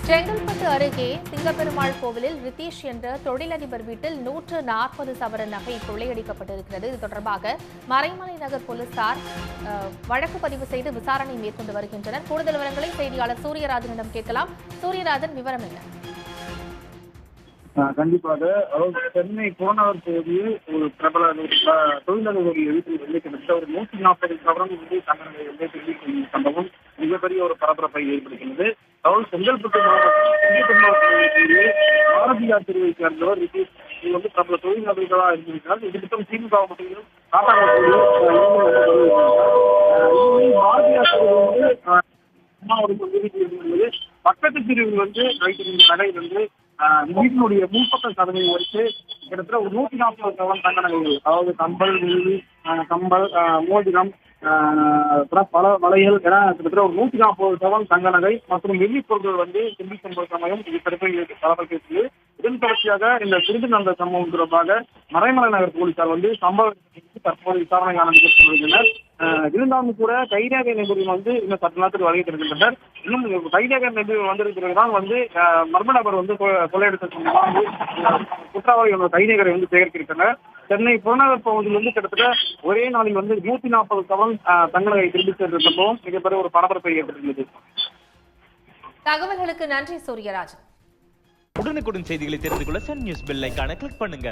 செங்கல்பட்டு அருகே சிங்கப்பெருமாள் கோவிலில் ரிதீஷ் என்ற தொழிலதிபர் வீட்டில் 140 சவரன் நகை கொள்ளையடிக்கப்பட்டிருக்கிறது. இது தொடர்பாக மறைமலை நகர் போலீசார் வழக்கு பதிவு செய்து விசாரணை மேற்கொண்டு வருகின்றனர். கூடுதல் விவரங்களை செய்தியாளர் சூரியராஜனிடம் கேட்கலாம். சூரியராஜன், விவரம் என்ன? கண்டிப்பாக. அதாவது சென்னை புறநகர் பகுதியில் ஒரு பிரபல தொழிலதிபருடைய வீட்டில் வந்து கிட்டத்தட்ட ஒரு 140 சவரன் வந்து தங்களை வந்து தெரிவிக்கும் சம்பவம் மிகப்பெரிய ஒரு பரபரப்பை ஏற்படுகிறது. அதாவது செங்கல்பட்டு மாவட்டத்தில் பாரதியார் தெருவை சேர்ந்தவர் இது வந்து பிரபல தொழிலதிபர்களாக இருந்திருக்கிறார். இது திட்டம் திமுக மட்டும் பாரதியார் தெருவு வந்து பக்கத்து பிரிவில் வந்து வைத்திருந்த கடை வந்து வீட்டினுடைய முன்பக்க கதவை வச்சு கிட்டத்தட்ட ஒரு 140 சவரன் தங்க நகைகள், அதாவது கம்பல், கம்பல், மோதிரம், பல வளையல் என கிட்டத்தட்ட ஒரு 140 சவரன் தங்க நகை மற்றும் வெள்ளி பொருட்கள் வந்து திரும்பி சென்ற சமயம் இது பரபரப்பு. இதன் தொடர்ச்சியாக இந்த திருட்டு நடந்த சம்பவம் தொடர்பாக மறைமலை நகர் போலீசார் வந்து சம்பவத்தை தற்போது விசாரணை ஆரம்பித்து வருகின்றனர். இருந்தாலும் கூட கைரேகை நிபுணர் வந்து இன்னும் சற்று நேரத்தில் வருகை தருகின்றனர். இன்னும் கைரேகை நிபுணர் வந்திருக்கிறதுதான் வந்து மர்ம நபர் வந்து கொள்ளையடித்த குற்றவாளிகளோட கைரேகை வந்து சேகரித்திருக்கின்றனர். சென்னை புறநகர் பகுதியில் வந்து கிட்டத்தட்ட ஒரே நாளில் வந்து 140 சவரன் தங்க நகை திரும்பி சென்ற சம்பவம் மிகப்பெரிய ஒரு பரபரப்பை ஏற்படுத்தியது. தகவல்களுக்கு நன்றி சூரியராஜன். உடனுக்குடன் செய்திகளை தெரிந்து கொள்ள சன் நியூஸ் பெல் ஐகானை கிளிக் பண்ணுங்க.